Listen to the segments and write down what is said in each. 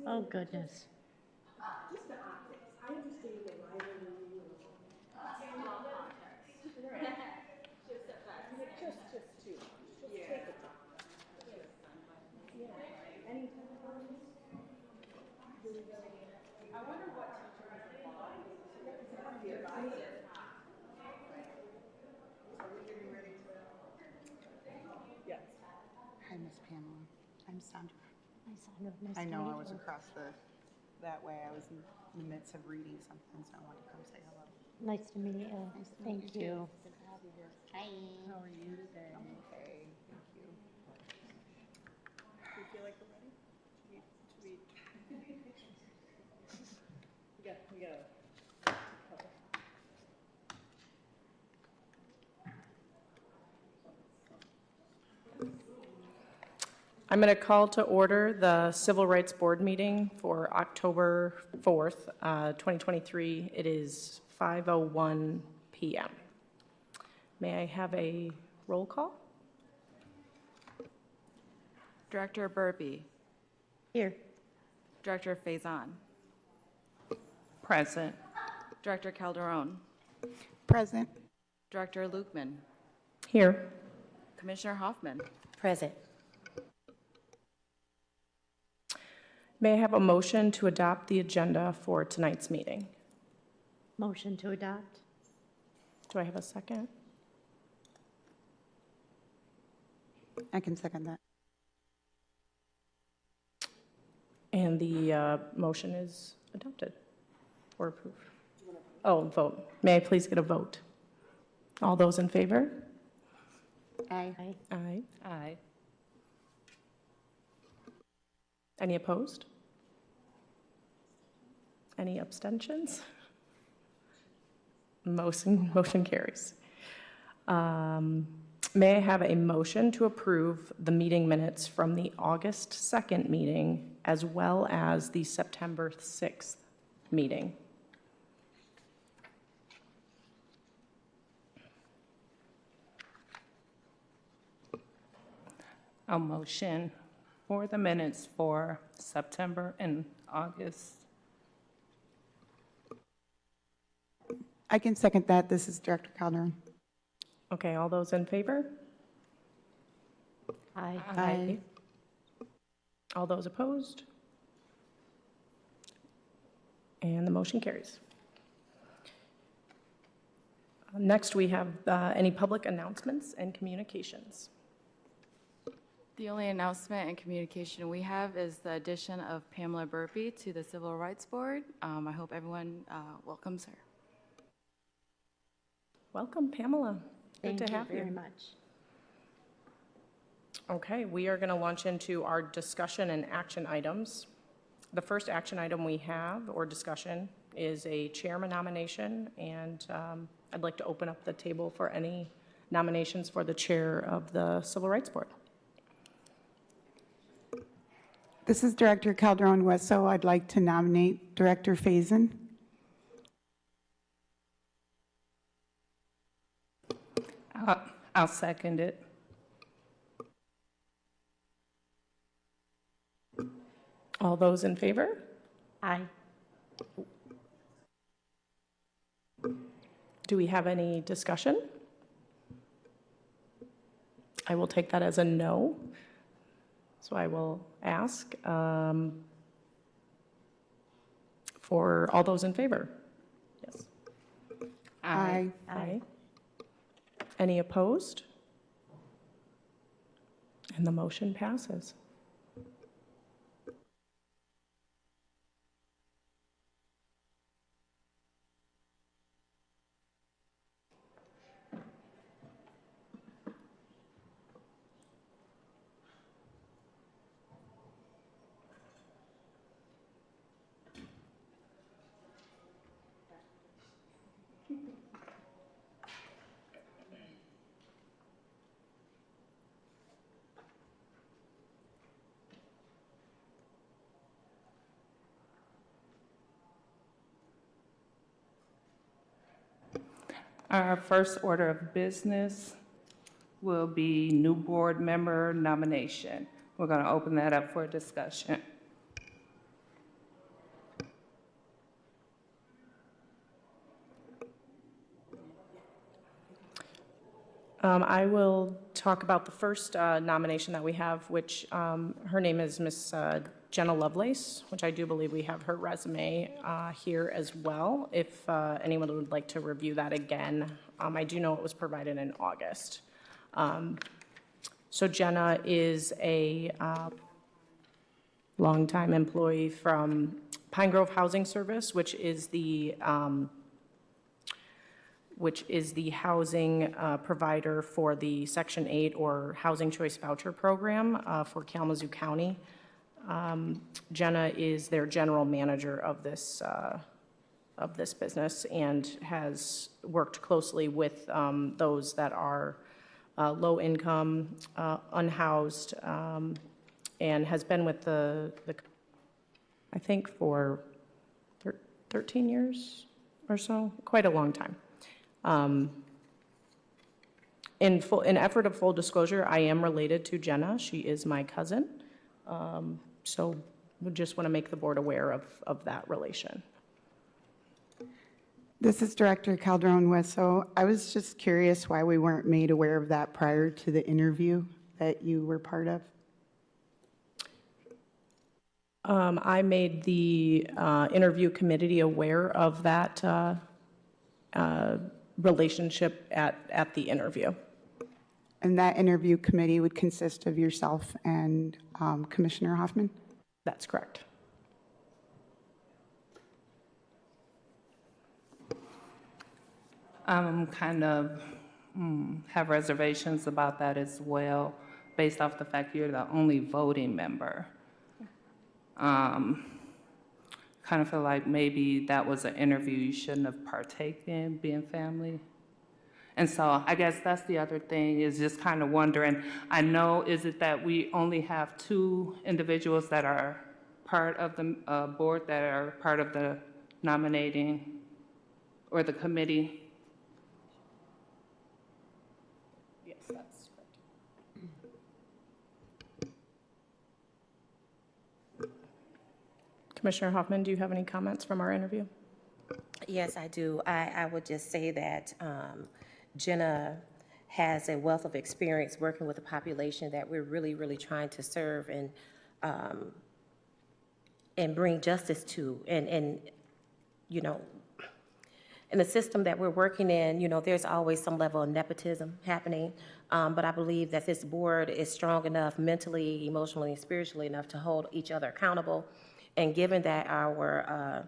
Oh, goodness. Hi, Miss Pamela. I'm Sandra. Hi, Sandra. Nice I to know meet I was you. across that way. I was in the midst of reading something, so I wanted to come say hello. Nice to meet you. Nice to meet Thank you, too. you. Good to have you here. Hi. How are you today? I'm okay, thank you. Do you feel like we're ready? Should we? We got. I'm going to call to order the Civil Rights Board meeting for October 4th, 2023. It is 5:01 p.m. May I have a roll call? Director Burpee. Here. Director Faison. Present. Director Calderon. Present. Director Lukeman. Here. Commissioner Hoffman. Present. May I have a motion to adopt the agenda for tonight's meeting? Motion to adopt. Do I have a second? I can second that. And the motion is adopted or approved. Oh, vote. May I please get a vote? All those in favor? Aye. Aye. Aye. Aye. Any opposed? Any abstentions? Motion carries. May I have a motion to approve the meeting minutes from the August 2nd meeting as well as the September 6th meeting? A motion for the minutes for September and August. I can second that. This is Director Calderon. Okay, all those in favor? Aye. Aye. All those opposed? And the motion carries. Next, we have any public announcements and communications. The only announcement and communication we have is the addition of Pamela Burpee to the Civil Rights Board. I hope everyone welcomes her. Welcome, Pamela. Good Thank to have you very you. much. Okay, we are going to launch into our discussion and action items. The first action item we have, or discussion, is a chairman nomination, and I'd like to open up the table for any nominations for the chair of the Civil Rights Board. This is Director Calderon Wesso. I'd like to nominate Director Faison. I'll second it. All those in favor? Aye. Do we have any discussion? I will take that as a no. So I will ask for all those in favor. Yes. Aye. Aye. Any opposed? And the motion passes. Our first order of business will be new board member nomination. We're going to open that up for discussion. I will talk about the first nomination that we have, which her name is Miss Jenna Lovelace, which I do believe we have her resume here as well, if anyone would like to review that again. I do know it was provided in August. So Jenna is a longtime employee from Pine Grove Housing Service, which is the housing provider for the Section 8 or Housing Choice Voucher Program for Kalamazoo County. Jenna is their general manager of this business and has worked closely with those that are low income, unhoused, and has been with the I think for 13 years or so, quite a long time. In effort of full disclosure, I am related to Jenna. She is my cousin. So we just want to make the board aware of that relation. This is Director Calderon-Wesso. I was just curious why we weren't made aware of that prior to the interview that you were part of. I made the interview committee aware of that relationship at the interview. And that interview committee would consist of yourself and Commissioner Hoffman? That's correct. Kind of have reservations about that as well, based off the fact you're the only voting member. Kind of feel like maybe that was an interview you shouldn't have partaken in, being family. And so I guess that's the other thing, is just kind of wondering, I know, is it that we only have 2 individuals that are part of the board, that are part of the nominating or the committee? Yes, that's correct. Commissioner Hoffman, do you have any comments from our interview? Yes, I do. I would just say that Jenna has a wealth of experience working with a population that we're really, really trying to serve and bring justice to. And you know, in the system that we're working in, you know, there's always some level of nepotism happening. But I believe that this board is strong enough mentally, emotionally, and spiritually enough to hold each other accountable. And given that our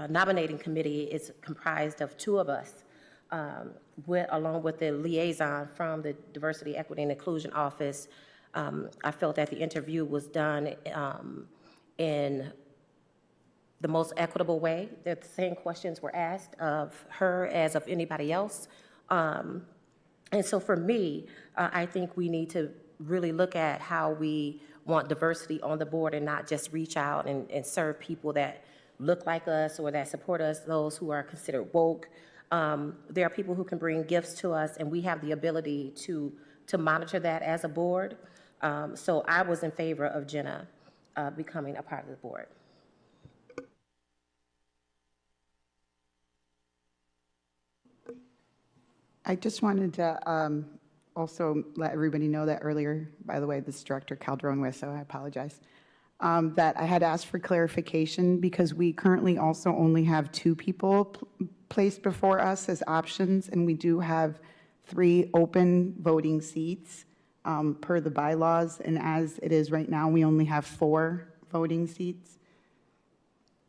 nominating committee is comprised of 2 of us, along with the liaison from the Diversity, Equity, and Inclusion Office, I felt that the interview was done in the most equitable way. That the same questions were asked of her as of anybody else. And so for me, I think we need to really look at how we want diversity on the board and not just reach out and serve people that look like us or that support us, those who are considered woke. There are people who can bring gifts to us, and we have the ability to monitor that as a board. So I was in favor of Jenna becoming a part of the board. I just wanted to also let everybody know that earlier, by the way, this is Director Calderon-Wesso, I apologize, that I had asked for clarification because we currently also only have 2 people placed before us as options, and we do have 3 open voting seats per the bylaws, and as it is right now, we only have 4 voting seats.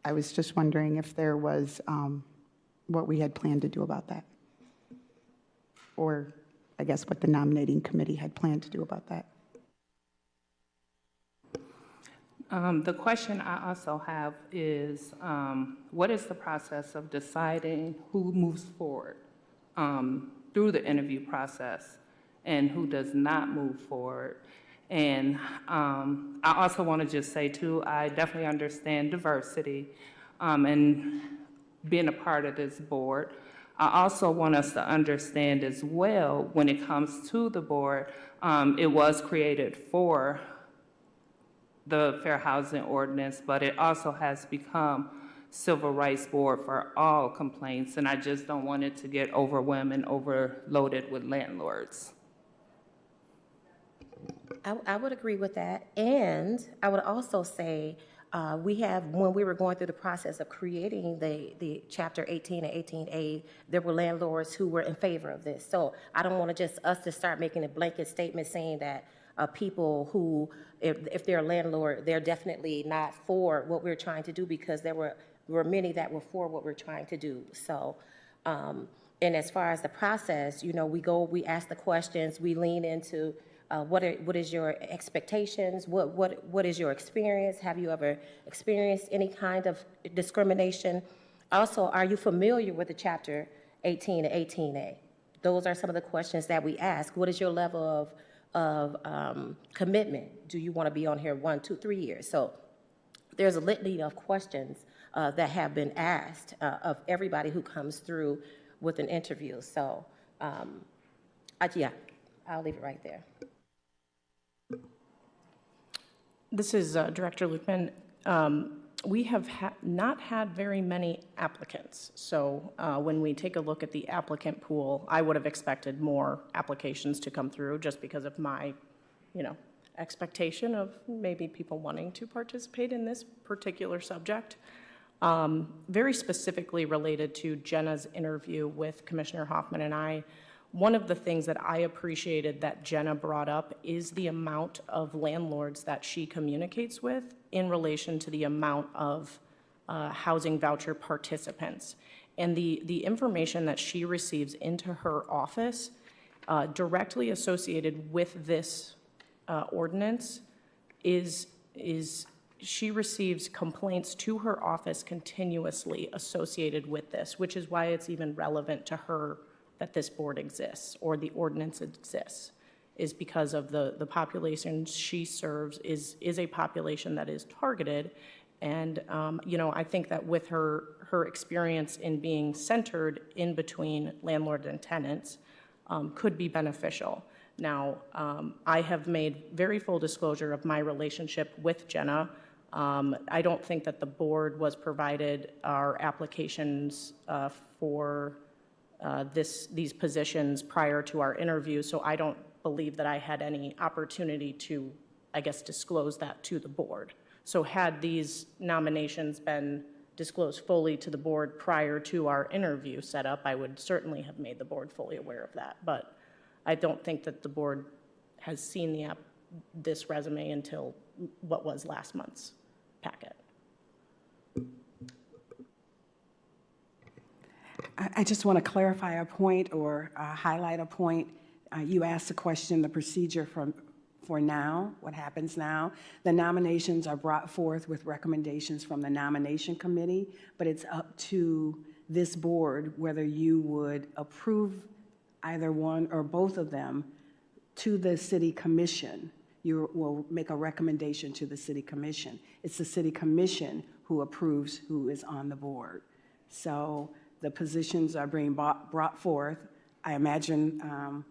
I was just wondering if there was what we had planned to do about that, or I guess what the nominating committee had planned to do about that. The question I also have is, what is the process of deciding who moves forward through the interview process and who does not move forward? And I also want to just say, too, I definitely understand diversity and being a part of this board. I also want us to understand as well, when it comes to the board, it was created for the Fair Housing Ordinance, but it also has become civil rights board for all complaints, and I just don't want it to get overwhelmed and overloaded with landlords. I would agree with that. And I would also say, when we were going through the process of creating the Chapter 18 and 18A, there were landlords who were in favor of this. So I don't want us to start making a blanket statement saying that people who, if they're a landlord, they're definitely not for what we're trying to do, because there were many that were for what we're trying to do. So, and as far as the process, we ask the questions, we lean into what is your expectations? What is your experience? Have you ever experienced any kind of discrimination? Also, are you familiar with the Chapter 18 and 18A? Those are some of the questions that we ask. What is your level of commitment? Do you want to be on here 1, 2, 3 years? So there's a litany of questions that have been asked of everybody who comes through with an interview. So, yeah, I'll leave it right there. This is Director Lukeman. We have not had very many applicants. So when we take a look at the applicant pool, I would have expected more applications to come through just because of my, expectation of maybe people wanting to participate in this particular subject. Very specifically related to Jenna's interview with Commissioner Hoffman and I, one of the things that I appreciated that Jenna brought up is the amount of landlords that she communicates with in relation to the amount of housing voucher participants. And the information that she receives into her office directly associated with this ordinance is she receives complaints to her office continuously associated with this, which is why it's even relevant to her that this board exists or the ordinance exists, is because of the population she serves is a population that is targeted. And, I think that with her experience in being centered in between landlord and tenants could be beneficial. Now, I have made very full disclosure of my relationship with Jenna. I don't think that the board was provided our applications for these positions prior to our interview, so I don't believe that I had any opportunity to, disclose that to the board. So had these nominations been disclosed fully to the board prior to our interview setup, I would certainly have made the board fully aware of that. But I don't think that the board has seen this resume until what was last month's packet. I just want to clarify a point or highlight a point. You asked the question, the procedure for now, what happens now. The nominations are brought forth with recommendations from the nomination committee, but it's up to this board whether you would approve either one or both of them to the city commission. You will make a recommendation to the city commission. It's the city commission who approves who is on the board. So the positions are being brought forth, I imagine,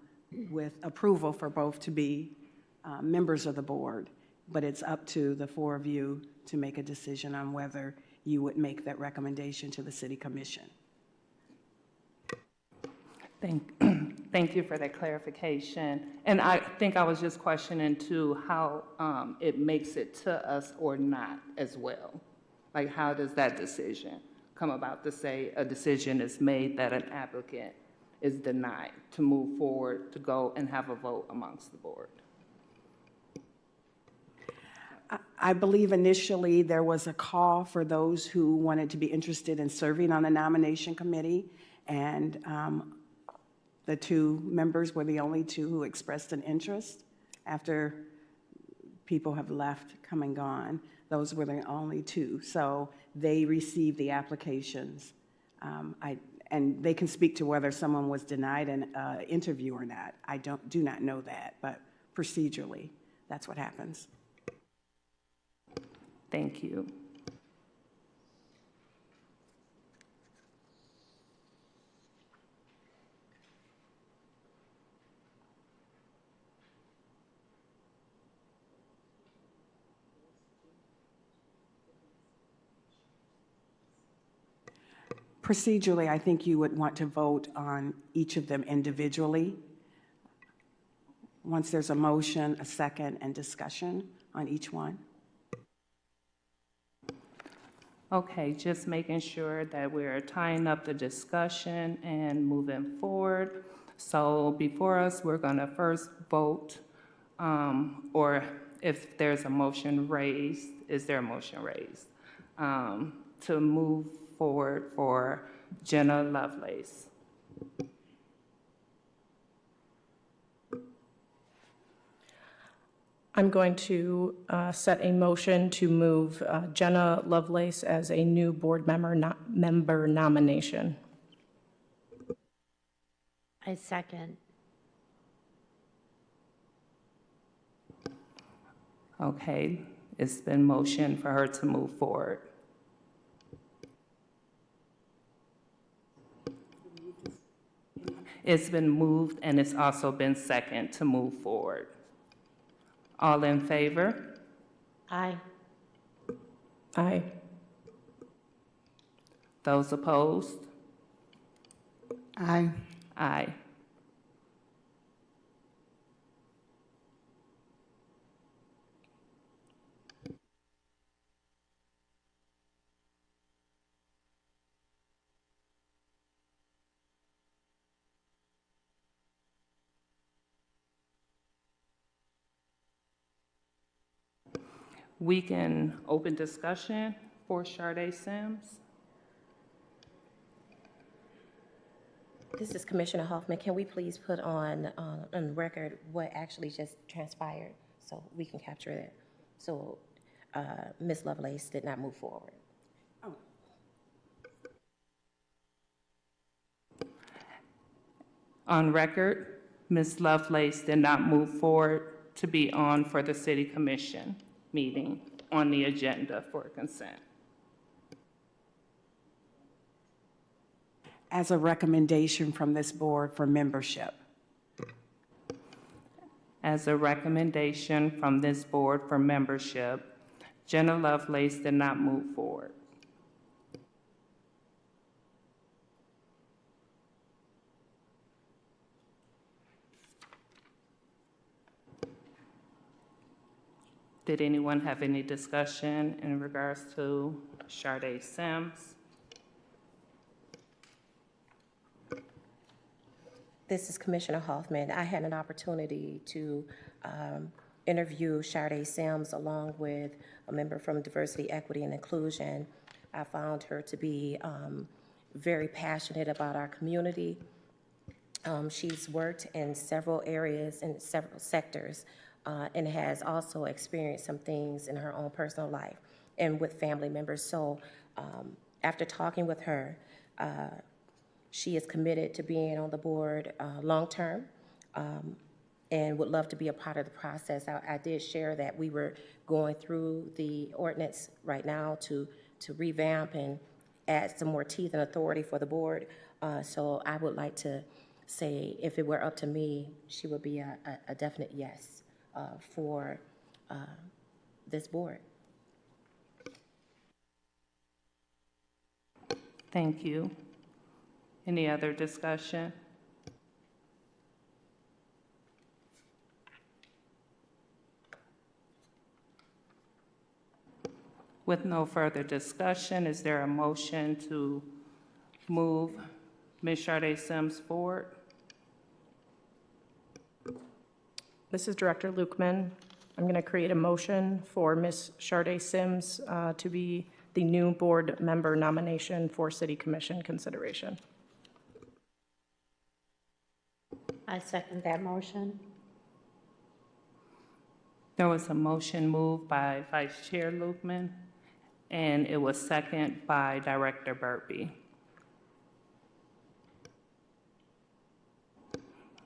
with approval for both to be members of the board, but it's up to the four of you to make a decision on whether you would make that recommendation to the city commission. Thank you for that clarification. And I think I was just questioning too how it makes it to us or not as well. Like, how does that decision come about to say a decision is made that an applicant is denied to move forward to go and have a vote amongst the board? I believe initially there was a call for those who wanted to be interested in serving on the nomination committee, and the two members were the only two who expressed an interest. After people have left, come and gone, those were the only two. So they received the applications. And they can speak to whether someone was denied an interview or not. I do not know that, but procedurally, that's what happens. Thank you. Procedurally, I think you would want to vote on each of them individually. Once there's a motion, a second, and discussion on each one. Okay, just making sure that we're tying up the discussion and moving forward. So before us, we're going to first vote, or if there's a motion raised, is there a motion raised? To move forward for Jenna Lovelace. I'm going to set a motion to move Jenna Lovelace as a new board member nomination. I second. Okay, it's been motioned for her to move forward. It's been moved and it's also been second to move forward. All in favor? Aye. Aye. Those opposed? Aye. Aye. We can open discussion for Sharday Sims. This is Commissioner Hoffman. Can we please put on record what actually just transpired so we can capture that? So Ms. Lovelace did not move forward. On record, Ms. Lovelace did not move forward to be on for the City Commission meeting on the agenda for consent. As a recommendation from this board for membership. As a recommendation from this board for membership, Jenna Lovelace did not move forward. Did anyone have any discussion in regards to Sharday Sims? This is Commissioner Hoffman. I had an opportunity to interview Sharday Sims along with a member from Diversity, Equity, and Inclusion. I found her to be very passionate about our community. She's worked in several areas and several sectors and has also experienced some things in her own personal life and with family members. So after talking with her, she is committed to being on the board long-term and would love to be a part of the process. I did share that we were going through the ordinance right now to revamp and add some more teeth and authority for the board. So I would like to say, if it were up to me, she would be a definite yes for this board. Thank you. Any other discussion? With no further discussion, is there a motion to move Ms. Sharday Sims forward? This is Director Lukeman. I'm going to create a motion for Ms. Sharday Sims to be the new board member nomination for City Commission consideration. I second that motion. There was a motion moved by Vice Chair Lukeman, and it was second by Director Burpee.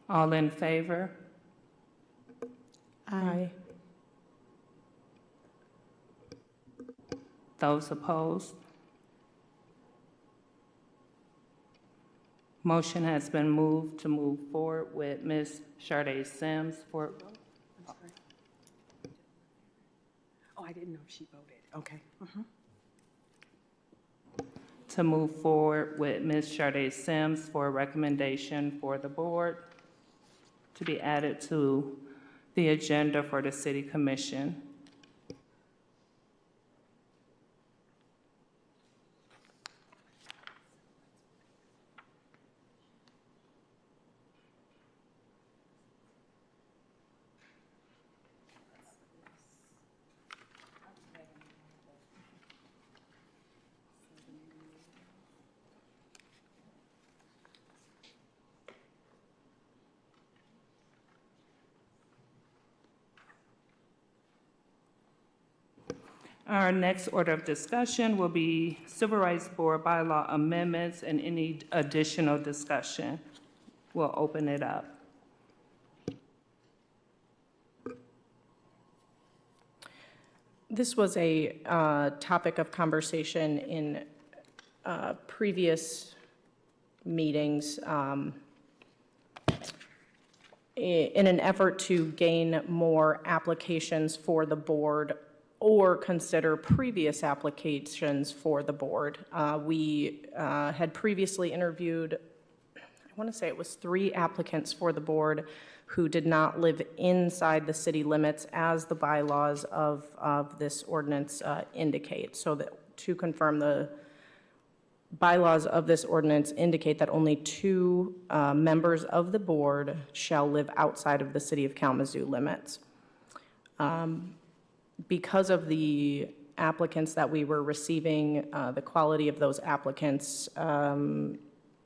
All in favor? Aye. Those opposed? Motion has been moved to move forward with Ms. Sharday Sims for, Oh, I didn't know if she voted. Okay. to move forward with Ms. Sade Sims for a recommendation for the board to be added to the agenda for the city commission. Our next order of discussion will be Civil Rights Board bylaw amendments and any additional discussion. We'll open it up. This was a topic of conversation in previous meetings in an effort to gain more applications for the board or consider previous applications for the board. We had previously interviewed, I want to say it was 3 applicants for the board who did not live inside the city limits as the bylaws of this ordinance indicate. So that to confirm, the bylaws of this ordinance indicate that only 2 members of the board shall live outside of the city of Kalamazoo limits. Because of the applicants that we were receiving, the quality of those applicants,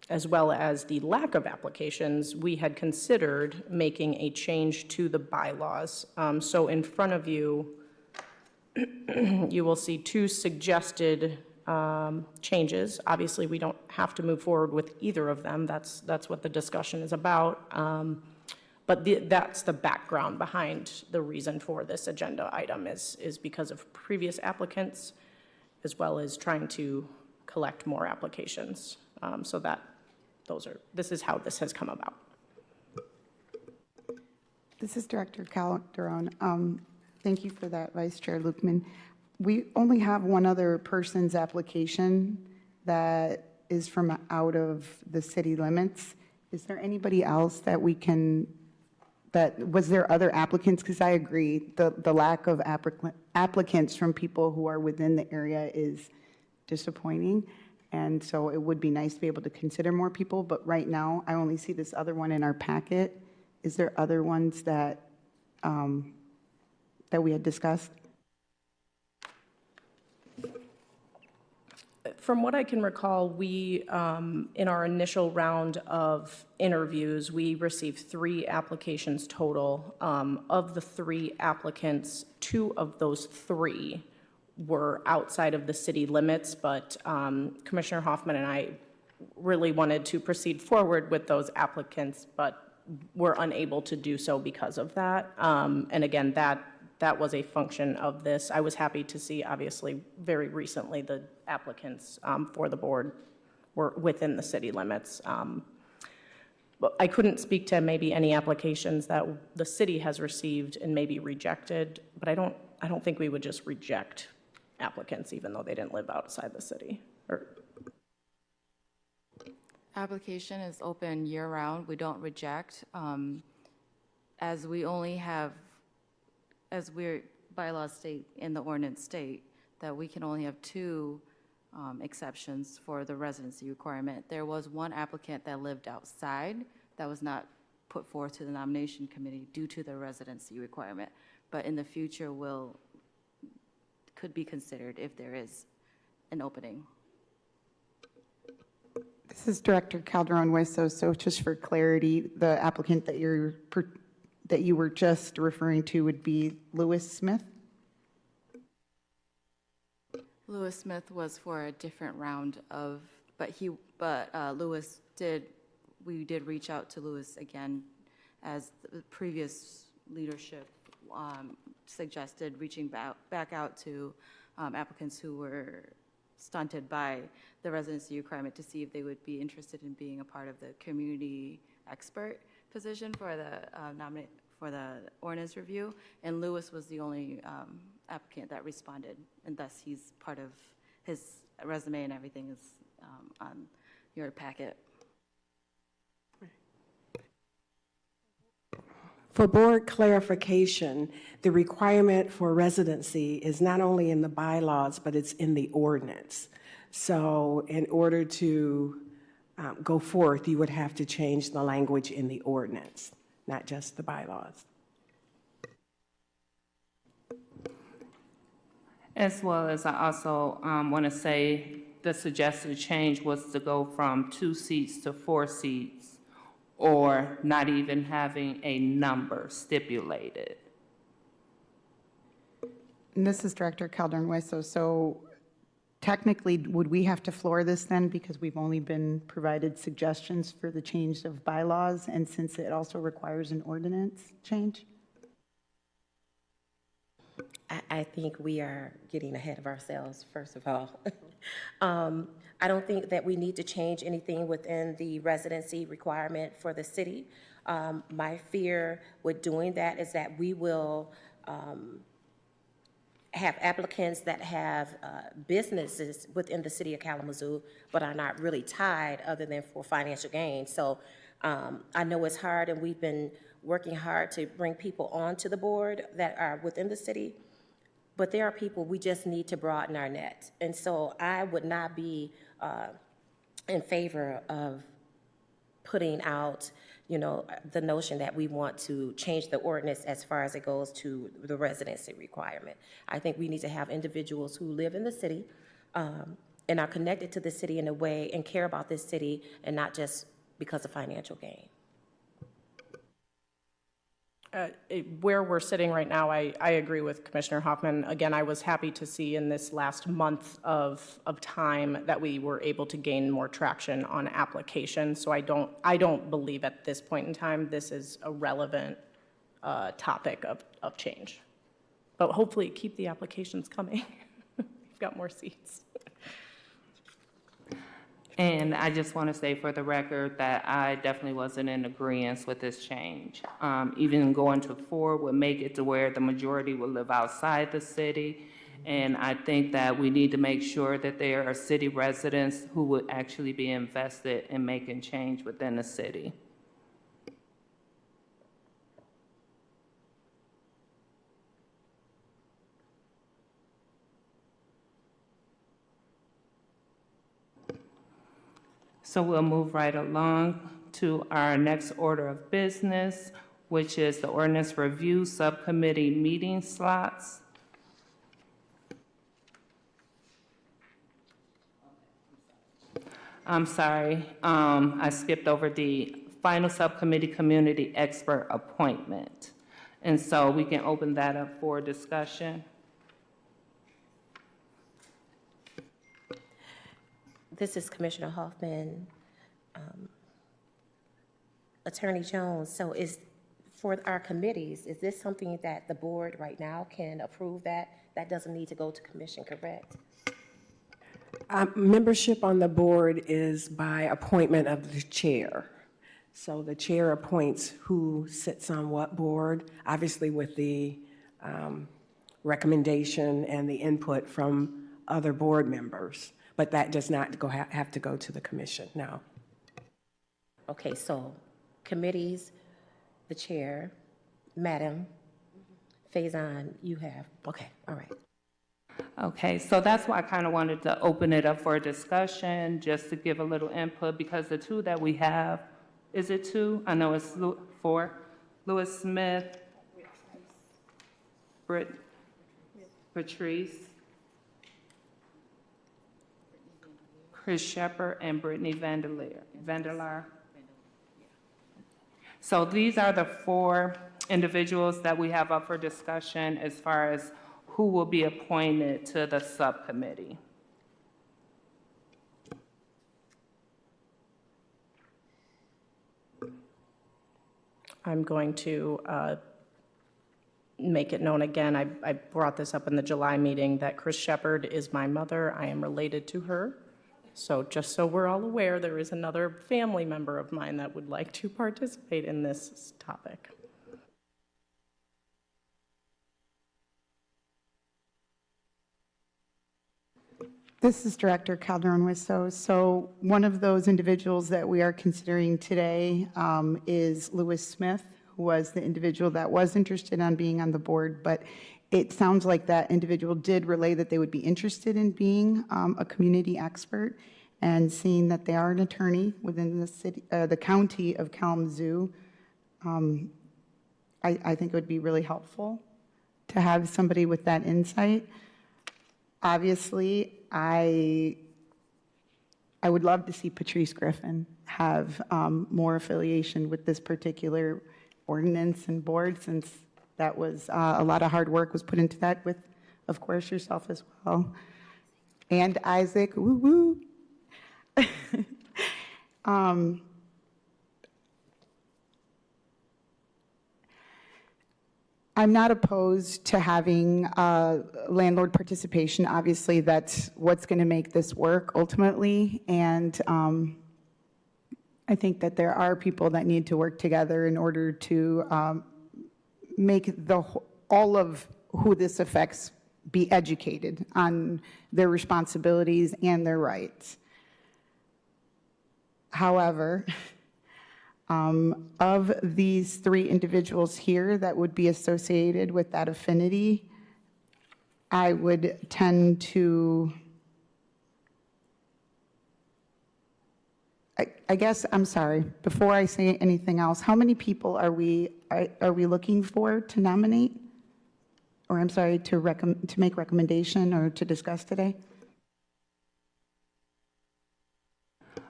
as well as the lack of applications, we had considered making a change to the bylaws. So in front of you, you will see 2 suggested changes. Obviously, we don't have to move forward with either of them. That's what the discussion is about. But that's the background behind the reason for this agenda item is because of previous applicants, as well as trying to collect more applications. So this is how this has come about. This is Director Calderon. Thank you for that, Vice Chair Lukeman. We only have one other person's application that is from out of the city limits. Is there anybody else that we can, was there other applicants? Because I agree, the lack of applicants from people who are within the area is disappointing. And so it would be nice to be able to consider more people, but right now, I only see this other one in our packet. Is there other ones that we had discussed? From what I can recall, we, in our initial round of interviews, we received 3 applications total. Of the 3 applicants, 2 of those 3 were outside of the city limits, but Commissioner Hoffman and I really wanted to proceed forward with those applicants, but were unable to do so because of that. And again, that was a function of this. I was happy to see, obviously, very recently, the applicants for the board were within the city limits. But I couldn't speak to maybe any applications that the city has received and maybe rejected, but I don't think we would just reject applicants even though they didn't live outside the city. Application is open year-round. We don't reject. As we only have, as we're bylaws state in the ordinance state, that we can only have 2 exceptions for the residency requirement. There was 1 applicant that lived outside that was not put forth to the nomination committee due to the residency requirement, but in the future could be considered if there is an opening. This is Director Calderon-Hueso. So just for clarity, the applicant that you were just referring to would be Lewis Smith? Lewis Smith was for a different round of, we did reach out to Lewis again as the previous leadership suggested reaching back out to applicants who were stunted by the residency requirement to see if they would be interested in being a part of the community expert position for the ordinance review, and Lewis was the only applicant that responded, and thus he's part of his resume and everything is on your packet. For board clarification, the requirement for residency is not only in the bylaws, but it's in the ordinance. So in order to go forth, you would have to change the language in the ordinance, not just the bylaws. As well as I also want to say the suggested change was to go from 2 seats to 4 seats, or not even having a number stipulated. And this is Director Calderon-Hueso. So technically, would we have to floor this then, because we've only been provided suggestions for the change of bylaws, and since it also requires an ordinance change? I think we are getting ahead of ourselves, first of all. I don't think that we need to change anything within the residency requirement for the city. My fear with doing that is that we will have applicants that have businesses within the city of Kalamazoo, but are not really tied other than for financial gain. So I know it's hard, and we've been working hard to bring people onto the board that are within the city. But there are people, we just need to broaden our net. And so I would not be in favor of putting out, you know, the notion that we want to change the ordinance as far as it goes to the residency requirement. I think we need to have individuals who live in the city and are connected to the city in a way and care about this city, and not just because of financial gain. Where we're sitting right now, I agree with Commissioner Hoffman. Again, I was happy to see in this last month of time that we were able to gain more traction on applications. So I don't believe at this point in time this is a relevant topic of change. But hopefully keep the applications coming. We've got more seats. And I just want to say for the record that I definitely wasn't in agreement with this change. Even going to 4 would make it to where the majority will live outside the city. And I think that we need to make sure that there are city residents who would actually be invested in making change within the city. So we'll move right along to our next order of business, which is the ordinance review subcommittee meeting slots. I'm sorry, I skipped over the final subcommittee community expert appointment. And so we can open that up for discussion. This is Commissioner Hoffman, Attorney Jones. So for our committees, is this something that the board right now can approve that doesn't need to go to commission, correct? Membership on the board is by appointment of the chair. So the chair appoints who sits on what board, obviously with the recommendation and the input from other board members. But that does not have to go to the commission, no. Okay, so committees, the chair, Madam Faison, you have, okay, all right. Okay, so that's why I kind of wanted to open it up for a discussion, just to give a little input, because the 2 that we have, is it 2? I know it's 4. Lewis Smith, Patrice, Chris Shepard, and Brittany Vanderlaar. So these are the 4 individuals that we have up for discussion as far as who will be appointed to the subcommittee. I'm going to make it known again. I brought this up in the July meeting that Chris Shepard is my mother. I am related to her. So just so we're all aware, there is another family member of mine that would like to participate in this topic. This is Director Calderon-Wisso. So one of those individuals that we are considering today is Lewis Smith, who was the individual that was interested in being on the board, but it sounds like that individual did relay that they would be interested in being a community expert, and seeing that they are an attorney within the city, the county of Kalamazoo, I think it would be really helpful to have somebody with that insight. Obviously, I would love to see Patrice Griffin have more affiliation with this particular ordinance and board, since that was a lot of hard work was put into that with, of course, yourself as well. And Isaac, woo woo. I'm not opposed to having landlord participation. Obviously, that's what's going to make this work ultimately. And I think that there are people that need to work together in order to make all of who this affects be educated on their responsibilities and their rights. However, of these 3 individuals here that would be associated with that affinity, I would tend to, I guess, I'm sorry, before I say anything else, how many people are we looking for to nominate? Or I'm sorry, to make recommendation or to discuss today?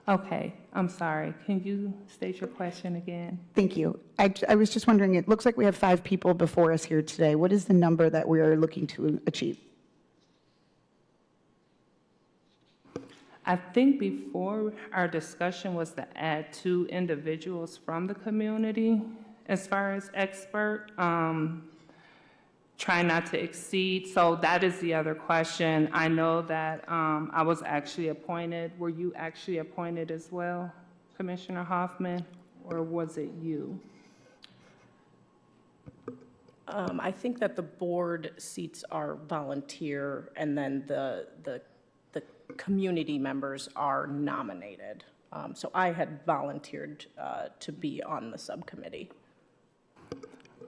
Okay, I'm sorry. Can you state your question again? Thank you. I was just wondering, it looks like we have 5 people before us here today. What is the number that we are looking to achieve? I think before our discussion was to add 2 individuals from the community as far as expert. Try not to exceed. So that is the other question. I know that I was actually appointed. Were you actually appointed as well, Commissioner Hoffman, or was it you? I think that the board seats are volunteer, and then the community members are nominated. So I had volunteered to be on the subcommittee.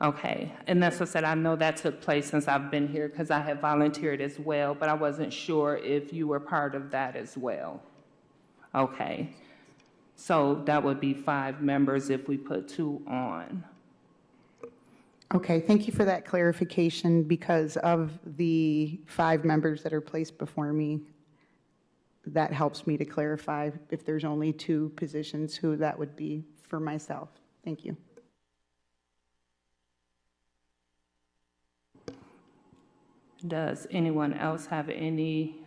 Okay, and that's what I said, I know that took place since I've been here, because I had volunteered as well, but I wasn't sure if you were part of that as well. Okay, so that would be 5 members if we put 2 on. Okay, thank you for that clarification. Because of the 5 members that are placed before me, that helps me to clarify if there's only 2 positions, who that would be for myself. Thank you. Does anyone else have any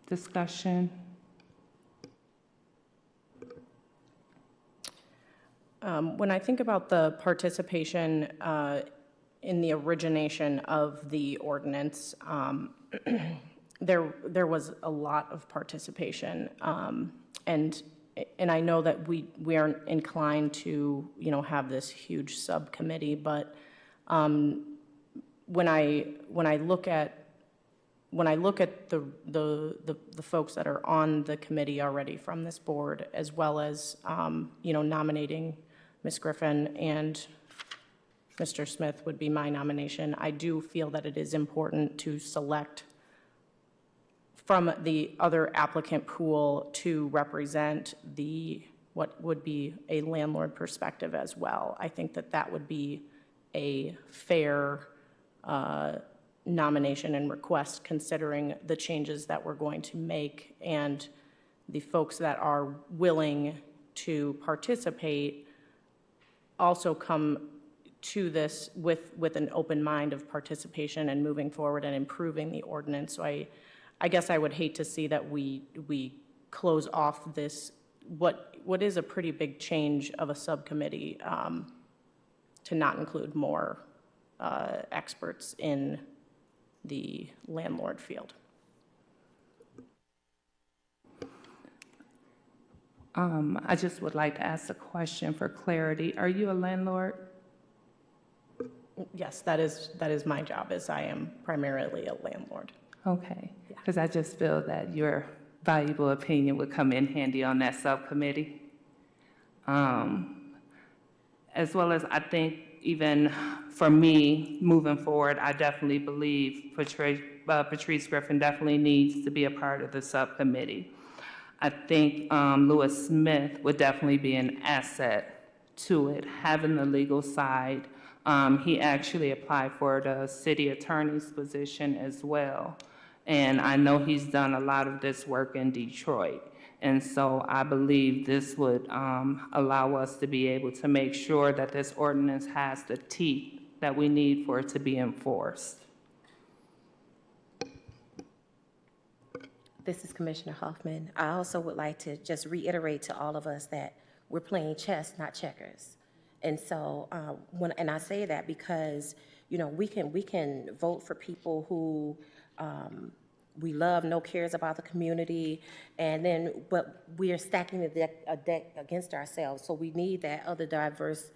discussion? When I think about the participation in the origination of the ordinance, there was a lot of participation, and I know that we aren't inclined to, have this huge subcommittee, but when I look at the folks that are on the committee already from this board, as well as nominating Ms. Griffin and Mr. Smith would be my nomination, I do feel that it is important to select from the other applicant pool to represent what would be a landlord perspective as well. I think that would be a fair nomination and request, considering the changes that we're going to make, and the folks that are willing to participate also come to this with an open mind of participation and moving forward and improving the ordinance. So I guess I would hate to see that we close off this, what is a pretty big change of a subcommittee, to not include more experts in the landlord field. I just would like to ask a question for clarity. Are you a landlord? Yes, that is my job, as I am primarily a landlord. Okay. Yeah. because I just feel that your valuable opinion would come in handy on that subcommittee. As well as I think even for me, moving forward, I definitely believe Patrice Griffin definitely needs to be a part of the subcommittee. I think Lewis Smith would definitely be an asset to it, having the legal side. He actually applied for the city attorney's position as well. And I know he's done a lot of this work in Detroit. And so I believe this would allow us to be able to make sure that this ordinance has the teeth that we need for it to be enforced. This is Commissioner Hoffman. I also would like to just reiterate to all of us that we're playing chess, not checkers. And so, and I say that because, you know, we can vote for people who we love, no cares about the community, but we are stacking a deck against ourselves. So we need that other diverse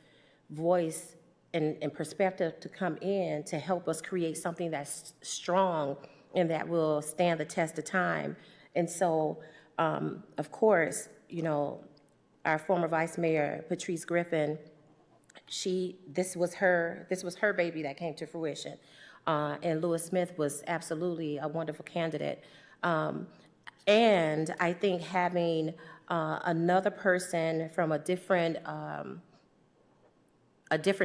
voice and perspective to come in to help us create something that's strong and that will stand the test of time. And so, of course, you know, our former Vice Mayor, Patrice Griffin, this was her baby that came to fruition. And Lewis Smith was absolutely a wonderful candidate. And I think having another person from a different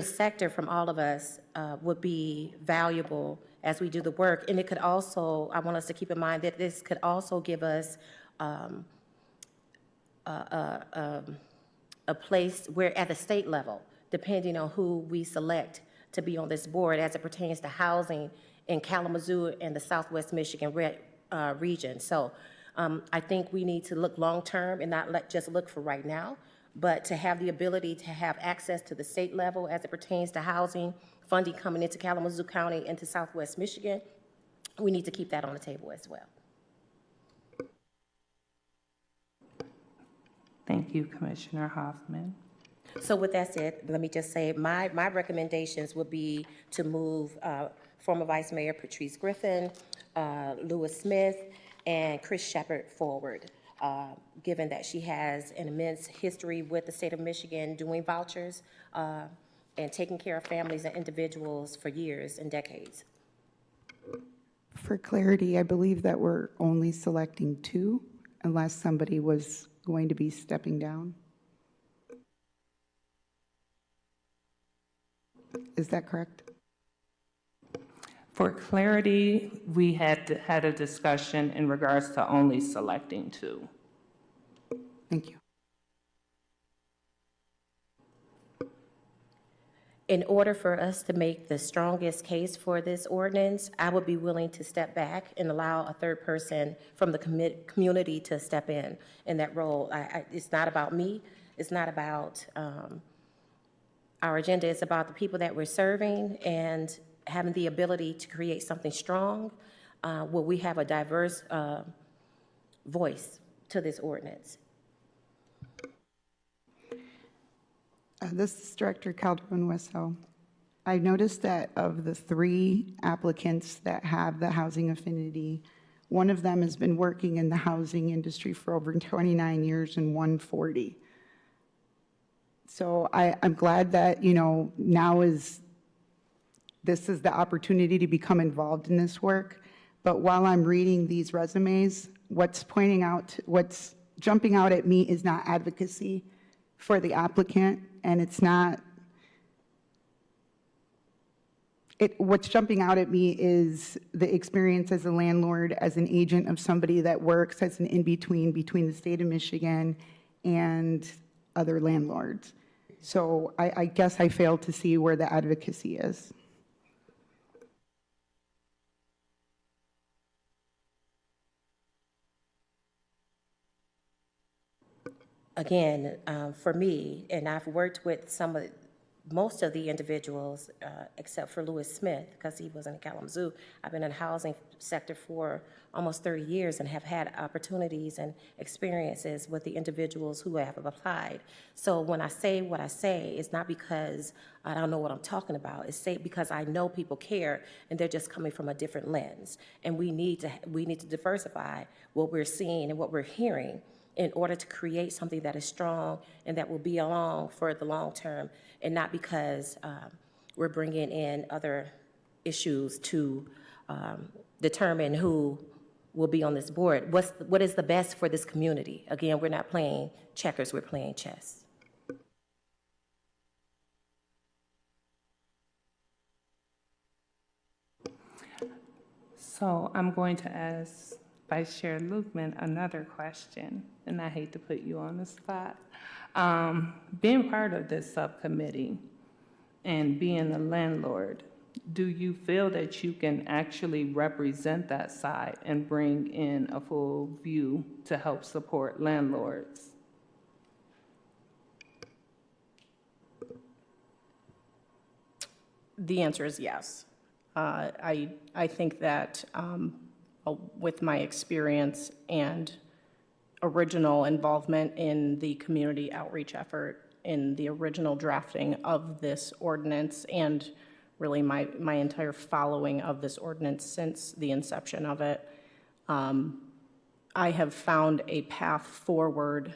sector from all of us would be valuable as we do the work. And it could also, I want us to keep in mind that this could also give us a place where at the state level, depending on who we select to be on this board as it pertains to housing in Kalamazoo and the Southwest Michigan region. So I think we need to look long-term and not just look for right now, but to have the ability to have access to the state level as it pertains to housing, funding coming into Kalamazoo County, into Southwest Michigan. We need to keep that on the table as well. Thank you, Commissioner Hoffman. So with that said, let me just say my recommendations would be to move former Vice Mayor Patrice Griffin, Lewis Smith, and Chris Shepard forward, given that she has an immense history with the state of Michigan doing vouchers and taking care of families and individuals for years and decades. For clarity, I believe that we're only selecting two unless somebody was going to be stepping down. Is that correct? For clarity, we had a discussion in regards to only selecting two. Thank you. In order for us to make the strongest case for this ordinance, I would be willing to step back and allow a third person from the community to step in that role. It's not about me. It's not about our agenda. It's about the people that we're serving and having the ability to create something strong where we have a diverse voice to this ordinance. This is Director Calderon-Wessow. I noticed that of the 3 applicants that have the housing affinity, one of them has been working in the housing industry for over 29 years and 140. So I'm glad that, you know, this is the opportunity to become involved in this work. But while I'm reading these resumes, what's jumping out at me is not advocacy for the applicant, and it's not, what's jumping out at me is the experience as a landlord, as an agent of somebody that works as an in-between between the state of Michigan and other landlords. So I guess I failed to see where the advocacy is. Again, for me, and I've worked with some of most of the individuals, except for Lewis Smith, because he was in Kalamazoo, I've been in the housing sector for almost 30 years and have had opportunities and experiences with the individuals who have applied. So when I say what I say, it's not because I don't know what I'm talking about. It's because I know people care, and they're just coming from a different lens. And we need to diversify what we're seeing and what we're hearing in order to create something that is strong and that will be along for the long term, and not because we're bringing in other issues to determine who will be on this board. What is the best for this community? Again, we're not playing checkers, we're playing chess. So I'm going to ask Vice Chair Lukeman another question, and I hate to put you on the spot. Being part of this subcommittee and being the landlord, do you feel that you can actually represent that side and bring in a full view to help support landlords? The answer is yes. I think that with my experience and original involvement in the community outreach effort, in the original drafting of this ordinance, and really my entire following of this ordinance since the inception of it, I have found a path forward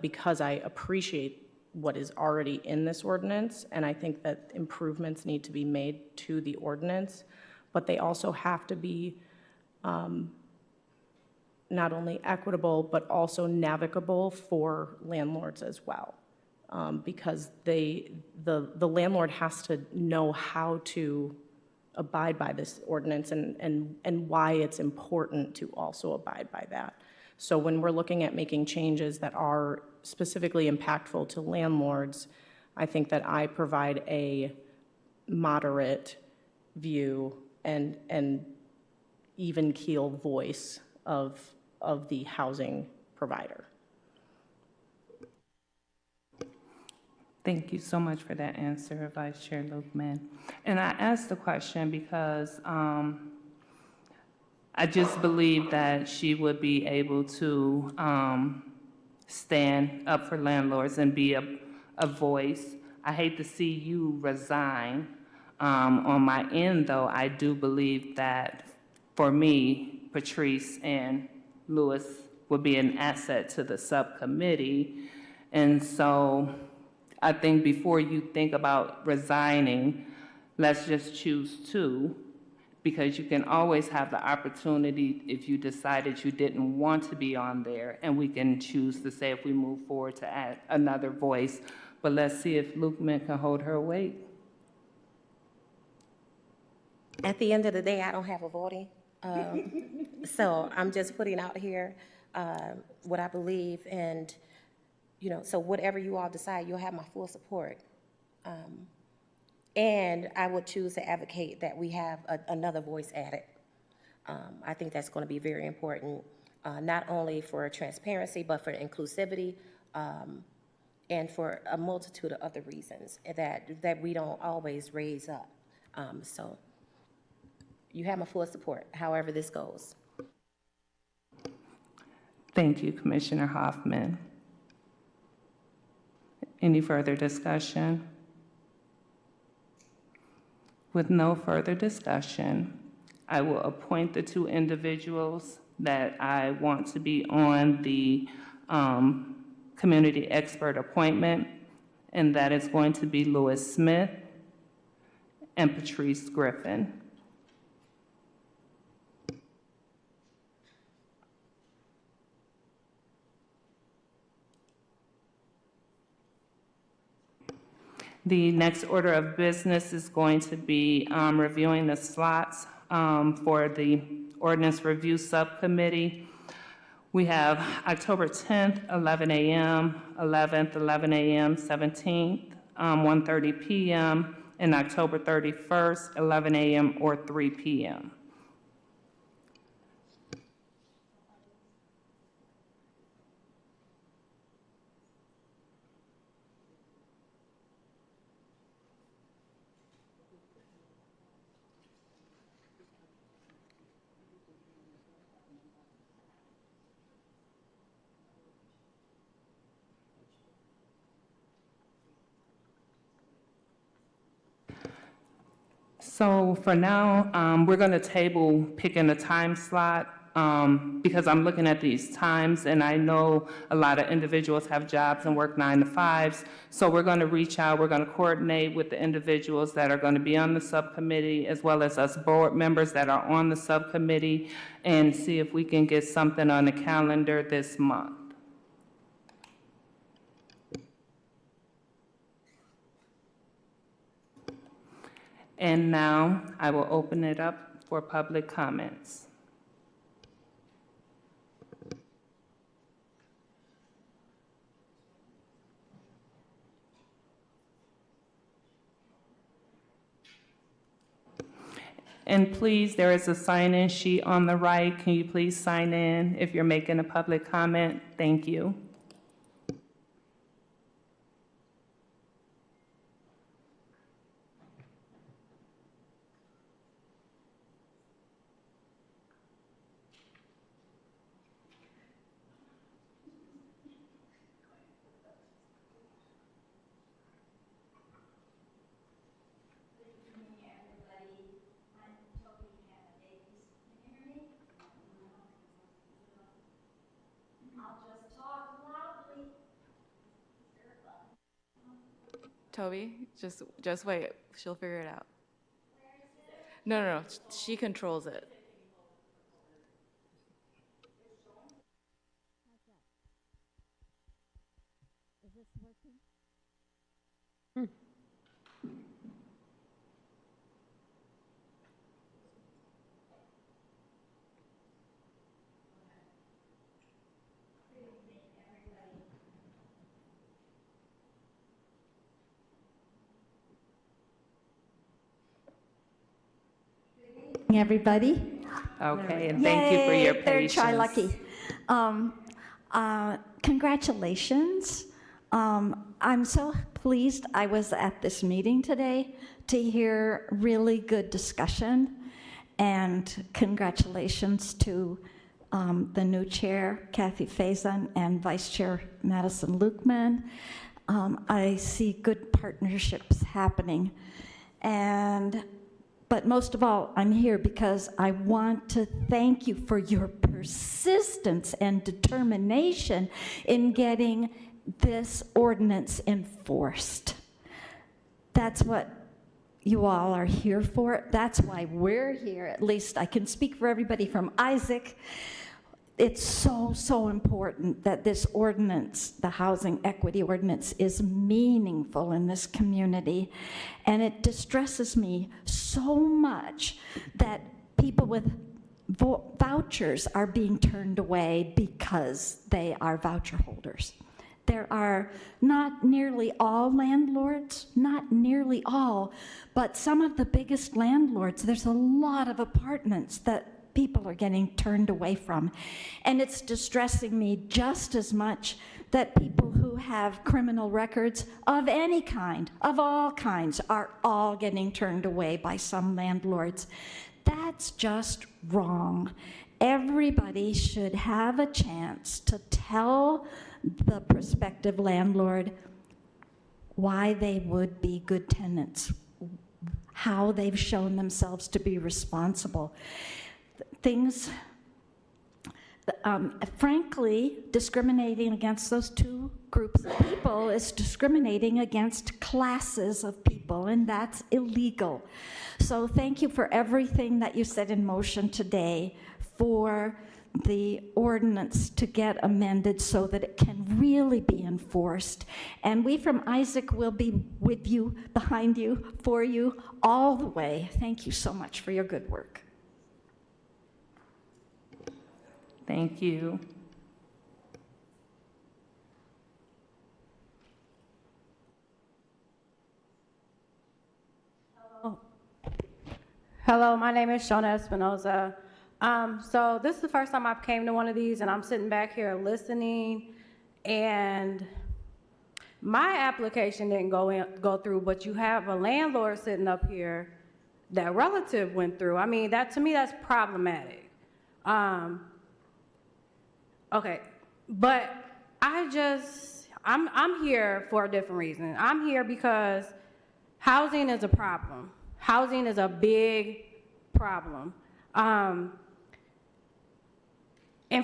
because I appreciate what is already in this ordinance, and I think that improvements need to be made to the ordinance, but they also have to be not only equitable, but also navigable for landlords as well. Because the landlord has to know how to abide by this ordinance and why it's important to also abide by that. So when we're looking at making changes that are specifically impactful to landlords, I think that I provide a moderate view and even keel voice of the housing provider. Thank you so much for that answer, Vice Chair Lukeman. And I asked the question because I just believe that she would be able to stand up for landlords and be a voice. I hate to see you resign. On my end, though, I do believe that for me, Patrice and Lewis would be an asset to the subcommittee. And so I think before you think about resigning, let's just choose two, because you can always have the opportunity if you decided you didn't want to be on there, and we can choose to say if we move forward to add another voice. But let's see if Lukeman can hold her weight. At the end of the day, I don't have a voting. So I'm just putting out here what I believe, and so whatever you all decide, you'll have my full support. And I would choose to advocate that we have another voice added. I think that's going to be very important, not only for transparency, but for inclusivity, and for a multitude of other reasons that we don't always raise up. So you have my full support, however this goes. Thank you, Commissioner Hoffman. Any further discussion? With no further discussion, I will appoint the two individuals that I want to be on the community expert appointment, and that is going to be Lewis Smith and Patrice Griffin. The next order of business is going to be reviewing the slots for the Ordinance Review Subcommittee. We have October 10th, 11 a.m., 11th, 11 a.m., 17th, 1:30 p.m., and October 31st, 11 a.m. or 3 p.m. So for now, we're going to table picking a time slot because I'm looking at these times and I know a lot of individuals have jobs and work 9 to 5s. So we're going to reach out, we're going to coordinate with the individuals that are going to be on the subcommittee as well as us board members that are on the subcommittee and see if we can get something on the calendar this month. And now I will open it up for public comments. And please, there is a sign-in sheet on the right. Can you please sign in if you're making a public comment? Thank you. Toby, just wait. She'll figure it out. No. She controls it. Everybody. Okay, and thank you for your Yay, third try patience. lucky. Congratulations. I'm so pleased I was at this meeting today to hear really good discussion. And congratulations to the new chair, Kathy Faison, and Vice Chair Madison Lukeman. I see good partnerships happening. But most of all, I'm here because I want to thank you for your persistence and determination in getting this ordinance enforced. That's what you all are here for. That's why we're here. At least I can speak for everybody from Isaac. It's so important that this ordinance, the housing equity ordinance, is meaningful in this community. And it distresses me so much that people with vouchers are being turned away because they are voucher holders. There are not nearly all landlords, not nearly all, but some of the biggest landlords, there's a lot of apartments that people are getting turned away from. And it's distressing me just as much that people who have criminal records of any kind, of all kinds, are all getting turned away by some landlords. That's just wrong. Everybody should have a chance to tell the prospective landlord why they would be good tenants, how they've shown themselves to be responsible. Things, frankly, discriminating against those two groups of people is discriminating against classes of people, and that's illegal. So thank you for everything that you set in motion today for the ordinance to get amended so that it can really be enforced. And we from Isaac will be with you, behind you, for you, all the way. Thank you so much for your good work. Thank you. Hello, my name is Shona Espinoza. So this is the first time I've came to one of these, and I'm sitting back here listening, and my application didn't go through, but you have a landlord sitting up here that relative went through. I mean, that to me, that's problematic. Okay, but I'm here for a different reason. I'm here because housing is a problem. Housing is a big problem. And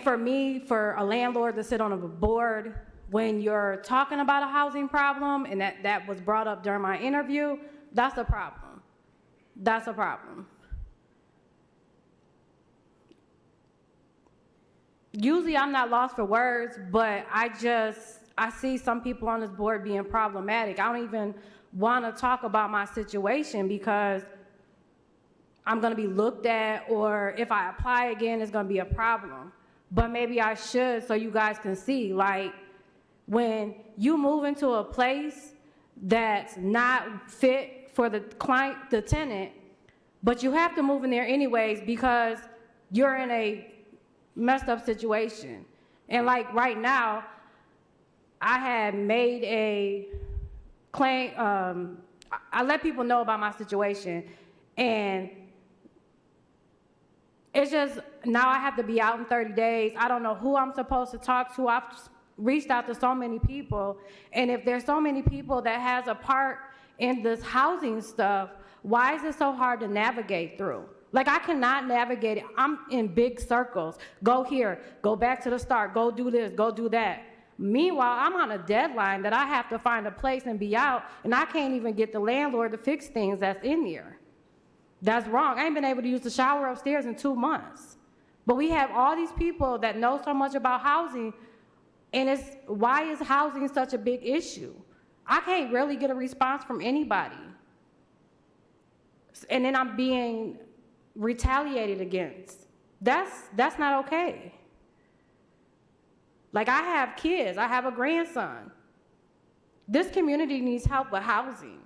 for me, for a landlord to sit on a board when you're talking about a housing problem, and that was brought up during my interview, that's a problem. That's a problem. Usually I'm not lost for words, but I see some people on this board being problematic. I don't even want to talk about my situation because I'm going to be looked at, or if I apply again, it's going to be a problem. But maybe I should, so you guys can see, like, when you move into a place that's not fit for the client, the tenant, but you have to move in there anyways because you're in a messed up situation. And like right now, I had made a claim, I let people know about my situation, and it's just, now I have to be out in 30 days. I don't know who I'm supposed to talk to. I've reached out to so many people, and if there's so many people that has a part in this housing stuff, why is it so hard to navigate through? Like, I cannot navigate it. I'm in big circles. Go here, go back to the start, go do this, go do that. Meanwhile, I'm on a deadline that I have to find a place and be out, and I can't even get the landlord to fix things that's in here. That's wrong. I ain't been able to use the shower upstairs in 2 months. But we have all these people that know so much about housing, and why is housing such a big issue? I can't really get a response from anybody. And then I'm being retaliated against. That's not okay. Like, I have kids, I have a grandson. This community needs help with housing.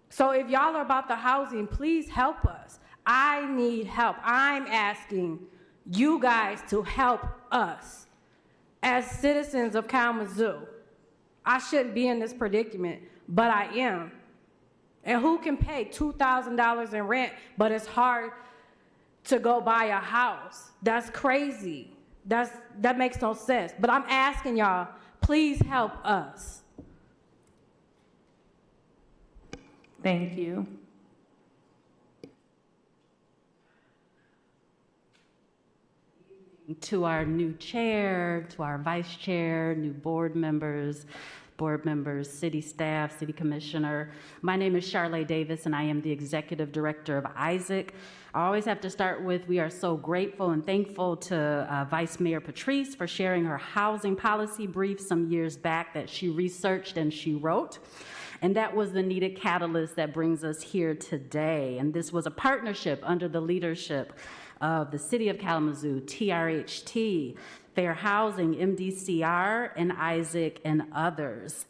So if y'all are about the housing, please help us. I need help. I'm asking you guys to help us as citizens of Kalamazoo. I shouldn't be in this predicament, but I am. And who can pay $2,000 in rent, but it's hard to go buy a house? That's crazy. That makes no sense. But I'm asking y'all, please help us. Thank you. To our new chair, to our vice chair, new board members, city staff, city commissioner. My name is Charlotte Davis, and I am the executive director of Isaac. I always have to start with, we are so grateful and thankful to Vice Mayor Patrice for sharing her housing policy brief some years back that she researched and she wrote. And that was the needed catalyst that brings us here today. And this was a partnership under the leadership of the City of Kalamazoo, TRHT, Fair Housing, MDCR, and Isaac, and others.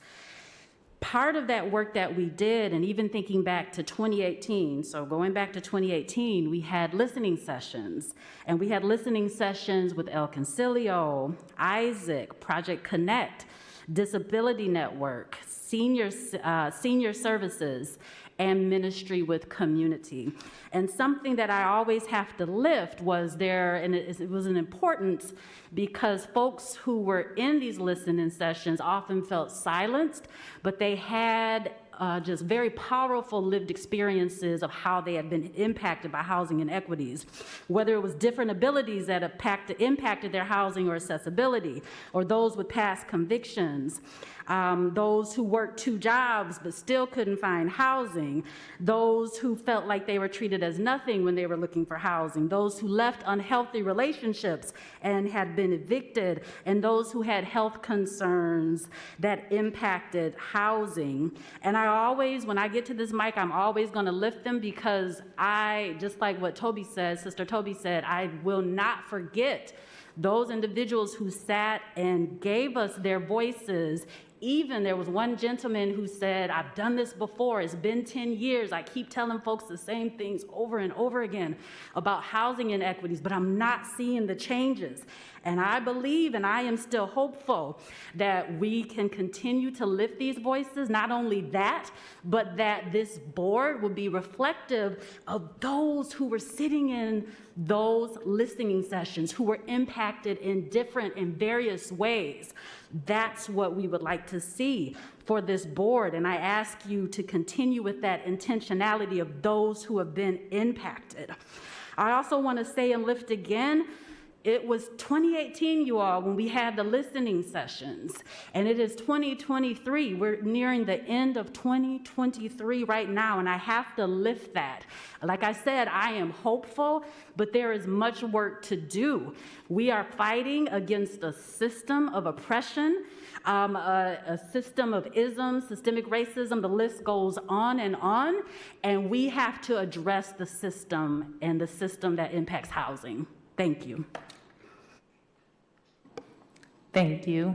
Part of that work that we did, and even thinking back to 2018, so going back to 2018, we had listening sessions. And we had listening sessions with El Concilio, Isaac, Project Connect, Disability Network, Senior Services, and Ministry with Community. And something that I always have to lift was there, and it was an importance because folks who were in these listening sessions often felt silenced, but they had just very powerful lived experiences of how they had been impacted by housing inequities, whether it was different abilities that impacted their housing or accessibility, or those with past convictions, those who worked 2 jobs but still couldn't find housing, those who felt like they were treated as nothing when they were looking for housing, those who left unhealthy relationships and had been evicted, and those who had health concerns that impacted housing. And I always, when I get to this mic, I'm always going to lift them because just like what Toby said, Sister Toby said, I will not forget those individuals who sat and gave us their voices. Even there was one gentleman who said, I've done this before, it's been 10 years, I keep telling folks the same things over and over again about housing inequities, but I'm not seeing the changes. And I believe, and I am still hopeful, that we can continue to lift these voices. Not only that, but that this board will be reflective of those who were sitting in those listening sessions, who were impacted in different and various ways. That's what we would like to see for this board, and I ask you to continue with that intentionality of those who have been impacted. I also want to say and lift again, it was 2018, you all, when we had the listening sessions, and it is 2023. We're nearing the end of 2023 right now, and I have to lift that. Like I said, I am hopeful, but there is much work to do. We are fighting against a system of oppression, a system of ism, systemic racism, the list goes on, and we have to address the system and the system that impacts housing. Thank you. Thank you.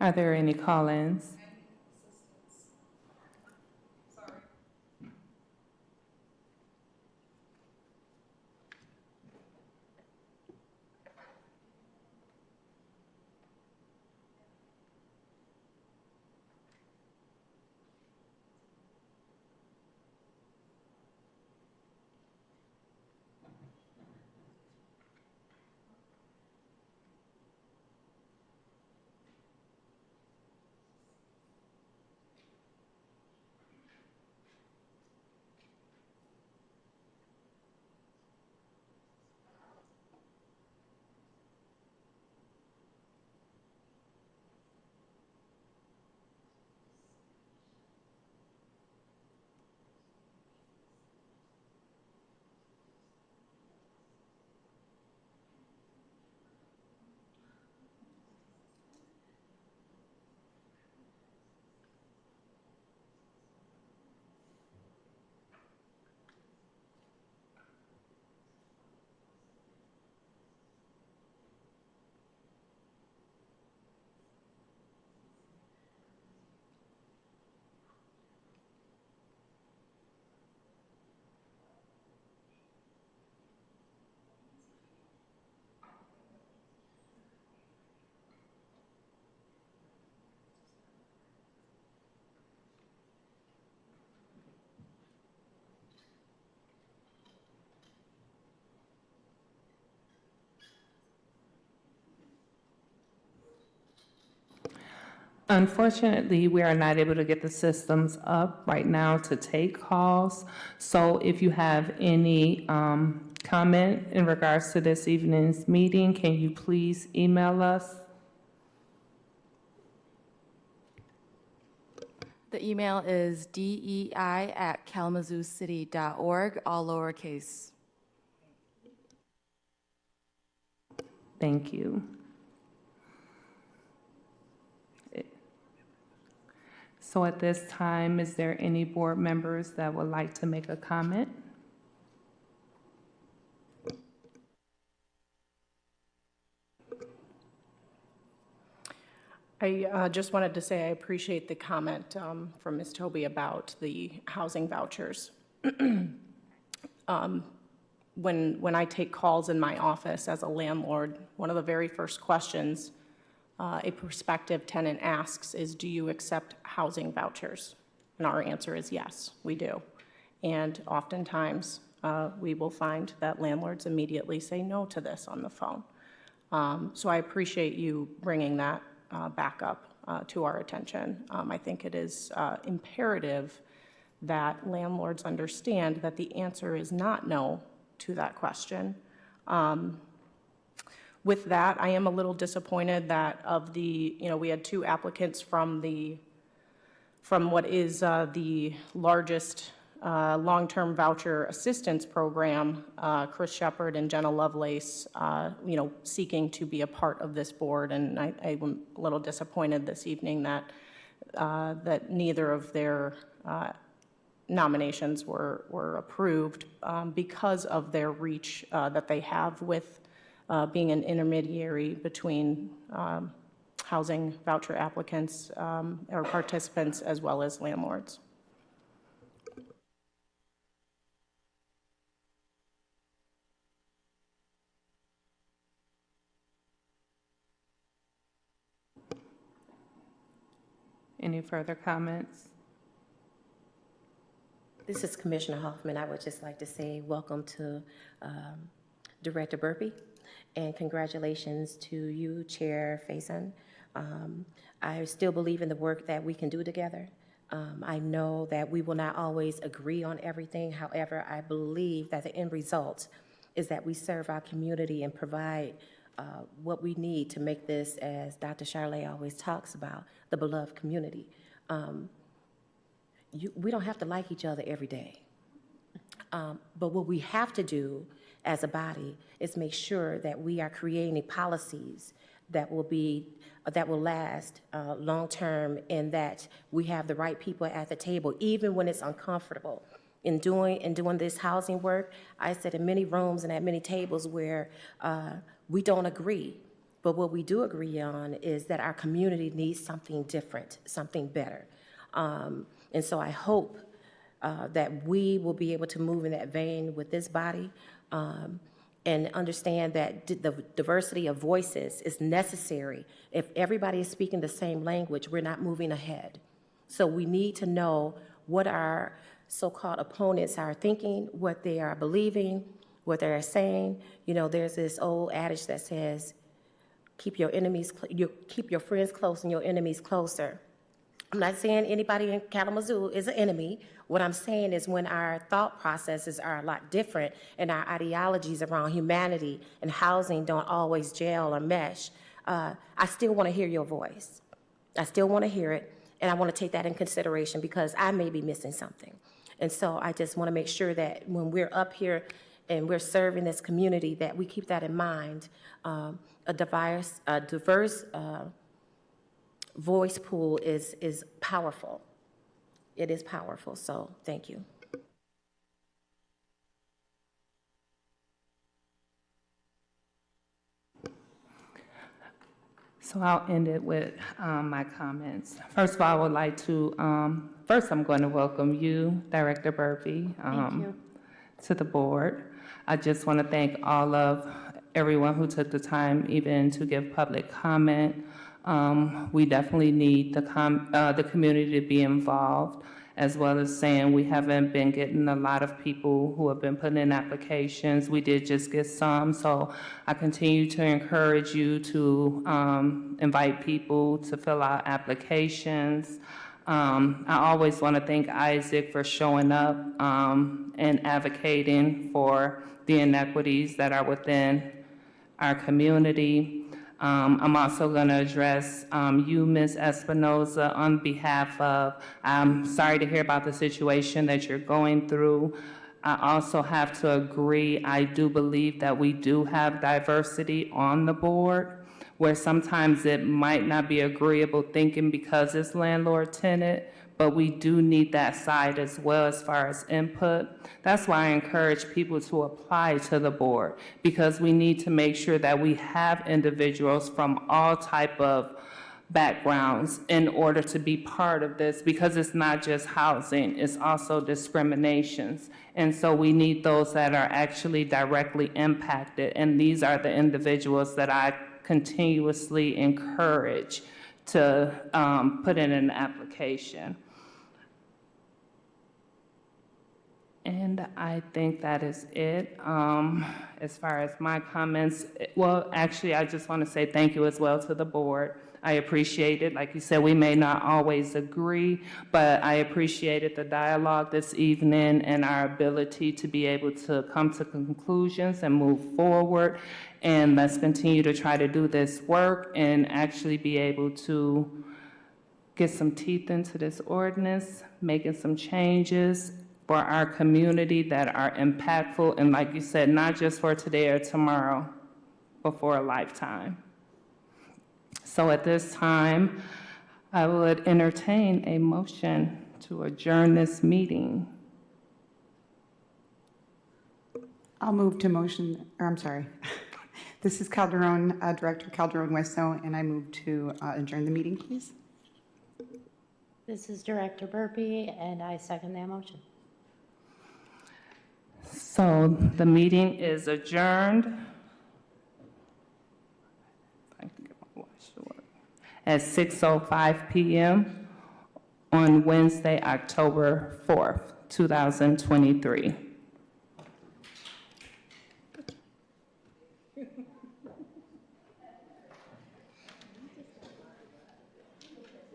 Are there any call-ins? Unfortunately, we are not able to get the systems up right now to take calls. So if you have any comment in regards to this evening's meeting, can you please email us? The email is dei@kalamazoocity.org, all lowercase. Thank you. So at this time, is there any board members that would like to make a comment? I just wanted to say I appreciate the comment from Ms. Toby about the housing vouchers. When I take calls in my office as a landlord, one of the very first questions a prospective tenant asks is, do you accept housing vouchers? And our answer is yes, we do. And oftentimes, we will find that landlords immediately say no to this on the phone. So I appreciate you bringing that back up to our attention. I think it is imperative that landlords understand that the answer is not no to that question. With that, I am a little disappointed that of the, we had 2 applicants from what is the largest long-term voucher assistance program, Chris Shepard and Jenna Lovelace, seeking to be a part of this board. And I'm a little disappointed this evening that neither of their nominations were approved because of their reach that they have with being an intermediary between housing voucher applicants or participants as well as landlords. Any further comments? This is Commissioner Hoffman. I would just like to say welcome to Director Burpee, and congratulations to you, Chair Faison. I still believe in the work that we can do together. I know that we will not always agree on everything. However, I believe that the end result is that we serve our community and provide what we need to make this, as Dr. Charlay always talks about, the beloved community. We don't have to like each other every day. But what we have to do as a body is make sure that we are creating policies that will last long-term, and that we have the right people at the table, even when it's uncomfortable. In doing this housing work, I sat in many rooms and at many tables where we don't agree. But what we do agree on is that our community needs something different, something better. And so I hope that we will be able to move in that vein with this body, and understand that the diversity of voices is necessary. If everybody is speaking the same language, we're not moving ahead. So we need to know what our so-called opponents are thinking, what they are believing, what they're saying. You know, there's this old adage that says, keep your friends close and your enemies closer. I'm not saying anybody in Kalamazoo is an enemy. What I'm saying is when our thought processes are a lot different and our ideologies around humanity and housing don't always gel or mesh, I still want to hear your voice. I still want to hear it, and I want to take that in consideration because I may be missing something. And so I just want to make sure that when we're up here and we're serving this community, that we keep that in mind. A diverse voice pool is powerful. It is powerful, so thank you. So I'll end it with my comments. First of all, I would like to, first I'm going to welcome you, Director Burpee, to the board. I just want to thank everyone who took the time even to give public comment. We definitely need the community to be involved, as well as saying we haven't been getting a lot of people who have been putting in applications. We did just get some, so I continue to encourage you to invite people to fill out applications. I always want to thank Isaac for showing up and advocating for the inequities that are within our community. I'm also going to address you, Ms. Espinoza, on behalf of, I'm sorry to hear about the situation that you're going through. I also have to agree, I do believe that we do have diversity on the board, where sometimes it might not be agreeable thinking because it's landlord-tenant, but we do need that side as well as far as input. That's why I encourage people to apply to the board, because we need to make sure that we have individuals from all type of backgrounds in order to be part of this, because it's not just housing, it's also discriminations. And so we need those that are actually directly impacted, and these are the individuals that I continuously encourage to put in an application. And I think that is it. As far as my comments, well, actually, I just want to say thank you as well to the board. I appreciate it. Like you said, we may not always agree, but I appreciated the dialogue this evening and our ability to be able to come to conclusions and move forward. And let's continue to try to do this work and actually be able to get some teeth into this ordinance, making some changes for our community that are impactful, and like you said, not just for today or tomorrow, but for a lifetime. So at this time, I would entertain a motion to adjourn this meeting. I'll move to motion, or I'm sorry. This is Calderon, Director Calderon Wesso, and I move to adjourn the meeting, please. This is Director Burpee, and I second that motion. So the meeting is adjourned. At 6:05 p.m. on Wednesday, October 4th. 2023.